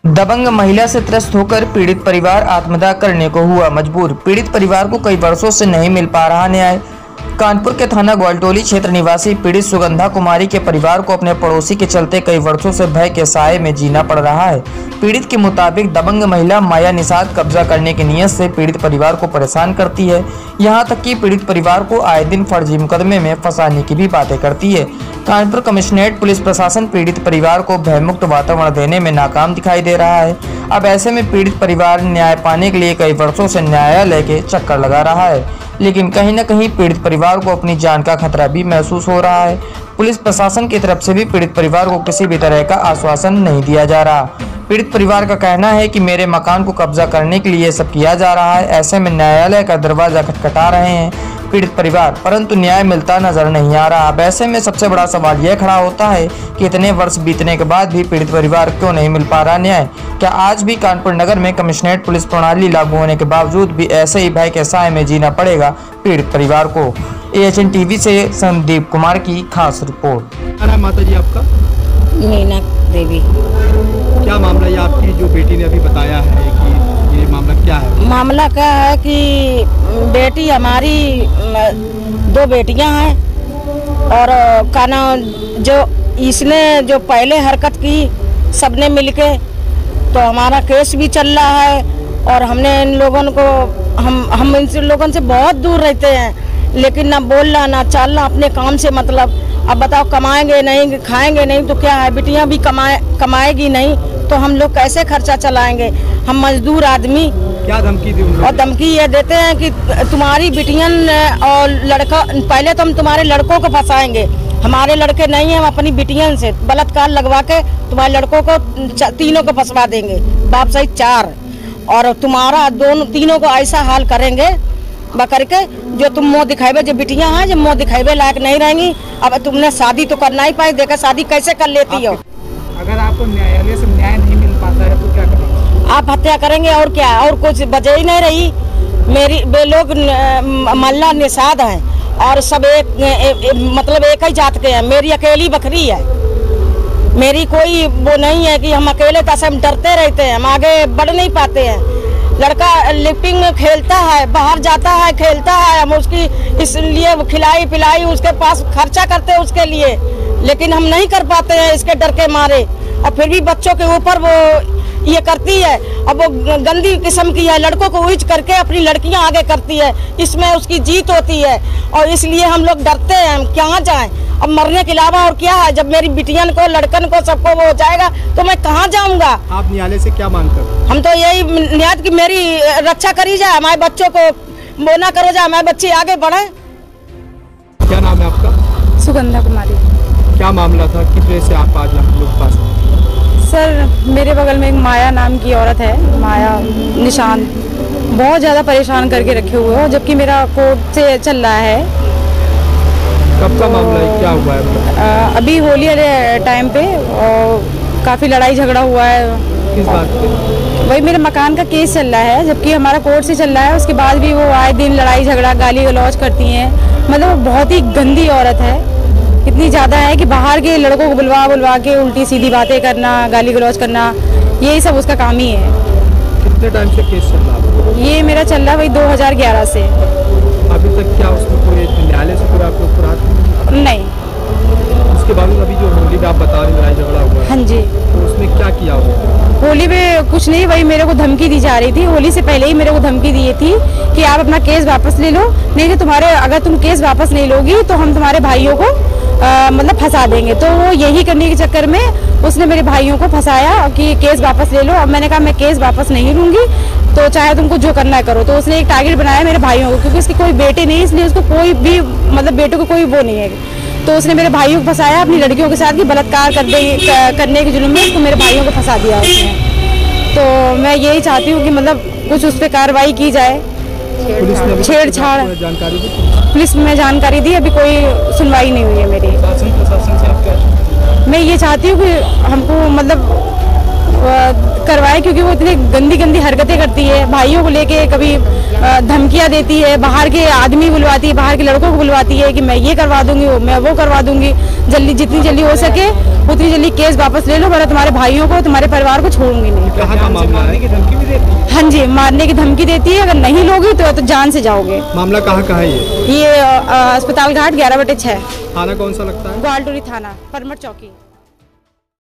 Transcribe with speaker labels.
Speaker 1: दबंग महिला से त्रस्त होकर पीड़ित परिवार आत्मदाह करने को हुआ मजबूर। पीड़ित परिवार को कई वर्षों से नहीं मिल पा रहा न्याय। कानपुर के थाना ग्वालटोली क्षेत्र निवासी पीड़ित सुगंधा कुमारी के परिवार को अपने पड़ोसी के चलते कई वर्षों से भय के साए में जीना पड़ रहा है। पीड़ित के मुताबिक दबंग महिला माया निषाद कब्जा करने की नीयत से पीड़ित परिवार को परेशान करती है। यहां तक कि पीड़ित परिवार को आए दिन फर्जी मुकदमे में फंसाने की भी बातें करती है। कानपुर कमिश्नरेट पुलिस प्रशासन पीड़ित परिवार को भयमुक्त वातावरण देने में नाकाम दिखाई दे रहा है। अब ऐसे में पीड़ित परिवार न्याय पाने के लिए कई वर्षों से न्यायालय के चक्कर लगा रहा है, लेकिन कहीं न कहीं पीड़ित परिवार को अपनी जान का खतरा भी महसूस हो रहा है। पुलिस प्रशासन की तरफ से भी पीड़ित परिवार को किसी भी तरह का आश्वासन नहीं दिया जा रहा। पीड़ित परिवार का कहना है कि मेरे मकान को कब्जा करने के लिए सब किया जा रहा है। ऐसे में न्यायालय का दरवाजा खटखटा रहे हैं पीड़ित परिवार, परंतु न्याय मिलता नजर नहीं आ रहा। अब ऐसे में सबसे बड़ा सवाल यह खड़ा होता है कि इतने वर्ष बीतने के बाद भी पीड़ित परिवार क्यों नहीं मिल पा रहा न्याय। क्या आज भी कानपुर नगर में कमिश्नरेट पुलिस प्रणाली लागू होने के बावजूद भी ऐसे ही भय के साए में जीना पड़ेगा पीड़ित परिवार को। AHN टीवी से संदीप कुमार की खास रिपोर्ट।
Speaker 2: क्या नाम माता जी आपका?
Speaker 3: मीना देवी।
Speaker 2: क्या मामला ये आपकी जो बेटी ने अभी बताया है कि ये मामला क्या है?
Speaker 3: मामला क्या है कि बेटी हमारी 2 बेटियां हैं और काना जो इसने जो पहले हरकत की सबने मिलके, तो हमारा केस भी चल रहा है और हमने इन लोगों को हम इन लोगों से बहुत दूर रहते हैं, लेकिन ना बोलना ना चालना, अपने काम से मतलब। अब बताओ, कमाएंगे नहीं, खाएंगे नहीं तो क्या है, बिटियां भी कमाएगी नहीं तो हम लोग कैसे खर्चा चलाएंगे? हम मजदूर आदमी।
Speaker 2: क्या धमकी दी उन्होंने?
Speaker 3: और धमकी ये देते हैं कि तुम्हारी बिटियन और लड़का, पहले तो हम तुम्हारे लड़कों को फंसाएंगे। हमारे लड़के नहीं हैं, हम अपनी बिटियन से बलात्कार लगवा के तुम्हारे लड़कों को तीनों को फंसवा देंगे, बाप सहित 4, और तुम्हारा तीनों को ऐसा हाल करेंगे बकर के जो तुम मुँह दिखावे, जो बिटियां हैं जो मुँह दिखावे लायक नहीं रहेंगी। अब तुमने शादी तो करना ही पाई, देखा शादी कैसे कर लेती हो।
Speaker 2: अगर आपको न्यायालय से न्याय नहीं मिल पाता है तो क्या करेंगे?
Speaker 3: आप हत्या करेंगे और क्या, और कुछ वजह ही नहीं रही। मेरी वे लोग मल्ला निषाद हैं और सब मतलब एक ही जात के हैं। मेरी अकेली बकरी है, मेरी कोई वो नहीं है कि हम अकेले तसे हम डरते रहते हैं, हम आगे बढ़ नहीं पाते हैं। लड़का लिफ्टिंग में खेलता है, बाहर जाता है, खेलता है, हम उसकी इसलिए खिलाई पिलाई उसके पास खर्चा करते हैं उसके लिए, लेकिन हम नहीं कर पाते हैं इसके डर के मारे। और फिर भी बच्चों के ऊपर वो ये करती है, अब वो गंदी किस्म की है, लड़कों को उइच करके अपनी लड़कियां आगे करती है, इसमें उसकी जीत होती है और इसलिए हम लोग डरते हैं। हम कहाँ जाएं? अब मरने के अलावा और क्या है? जब मेरी बिटियन को, लड़कन को, सबको वो हो जाएगा तो मैं कहाँ जाऊँगा?
Speaker 2: आप न्यायालय से क्या मांग करते?
Speaker 3: हम तो यही न्याय की मेरी रक्षा करी जाए, हमारे बच्चों को वो ना करो जाए, हमारे बच्चे आगे बढ़े।
Speaker 2: क्या नाम है आपका?
Speaker 4: सुगंधा कुमारी।
Speaker 2: क्या मामला था, किस वजह से आप आज हम लोग पास?
Speaker 4: सर, मेरे बगल में एक माया नाम की औरत है, माया निशान, बहुत ज़्यादा परेशान करके रखे हुए हो, जबकि मेरा कोर्ट से चल रहा है।
Speaker 2: कब का मामला है, क्या हुआ है?
Speaker 4: अभी होली वाले टाइम पे काफ़ी लड़ाई झगड़ा हुआ है।
Speaker 2: किस बात पे?
Speaker 4: वही मेरे मकान का केस चल रहा है, जबकि हमारा कोर्ट से चल रहा है। उसके बाद भी वो आए दिन लड़ाई झगड़ा, गाली गलौज करती हैं। मतलब बहुत ही गंदी औरत है, इतनी ज़्यादा है कि बाहर के लड़कों को बुलवा के उल्टी सीधी बातें करना, गाली गलौज करना, यही सब उसका काम ही है।
Speaker 2: कितने टाइम से केस चल रहा है?
Speaker 4: ये मेरा चल रहा है वही 2011 से।
Speaker 2: अभी तक क्या उसमें कोई न्यायालय से कोई आपको अपराध
Speaker 4: नहीं?
Speaker 2: उसके बाद अभी जो होली में आप बता रहे लड़ाई झगड़ा हुआ है,
Speaker 4: हाँ जी।
Speaker 2: तो उसमें क्या किया हुआ?
Speaker 4: होली में कुछ नहीं, वही मेरे को धमकी दी जा रही थी। होली से पहले ही मेरे को धमकी दी थी कि आप अपना केस वापस ले लो, नहीं तो अगर तुम केस वापस नहीं लोगी तो हम तुम्हारे भाइयों को मतलब फंसा देंगे। तो वो यही करने के चक्कर में उसने मेरे भाइयों को फंसाया कि केस वापस ले लो। अब मैंने कहा मैं केस वापस नहीं लूंगी, तो चाहे तुमको जो करना है करो। तो उसने एक टारगेट बनाया मेरे भाइयों को, क्योंकि उसकी कोई बेटे नहीं, इसलिए उसको कोई भी मतलब बेटों को कोई वो नहीं है। तो उसने मेरे भाइयों को फंसाया अपनी लड़कियों के साथ कि बलात्कार करने के जुर्म में उसको मेरे भाइयों को फंसा दिया उसने। तो मैं यही चाहती हूँ कि मतलब कुछ उस पर कार्रवाई की जाए। छेड़छाड़ पुलिस में जानकारी दी, अभी कोई सुनवाई नहीं हुई है मेरी।
Speaker 2: प्रशासन से आप क्या?
Speaker 4: मैं ये चाहती हूँ कि हमको मतलब करवाए, क्योंकि वो इतनी गंदी गंदी हरकतें करती है। भाइयों को लेके कभी धमकियाँ देती है, बाहर के आदमी बुलवाती है, बाहर के लड़कों को बुलवाती है कि मैं ये करवा दूंगी, मैं वो करवा दूंगी। जितनी जल्दी हो सके उतनी जल्दी केस वापस ले लो, वरना तुम्हारे भाइयों को, तुम्हारे परिवार को छोड़ूंगी नहीं।
Speaker 2: कहाँ का मामला है? धमकी भी देती है?
Speaker 4: हाँ जी, मारने की धमकी देती है, अगर नहीं लोगी तो जान से जाओगे।
Speaker 2: मामला कहाँ का है ये?
Speaker 4: ये अस्पताल घाट 11/6।
Speaker 2: थाना कौन सा लगता है?
Speaker 4: ग्वालटोली थाना, परमट चौकी।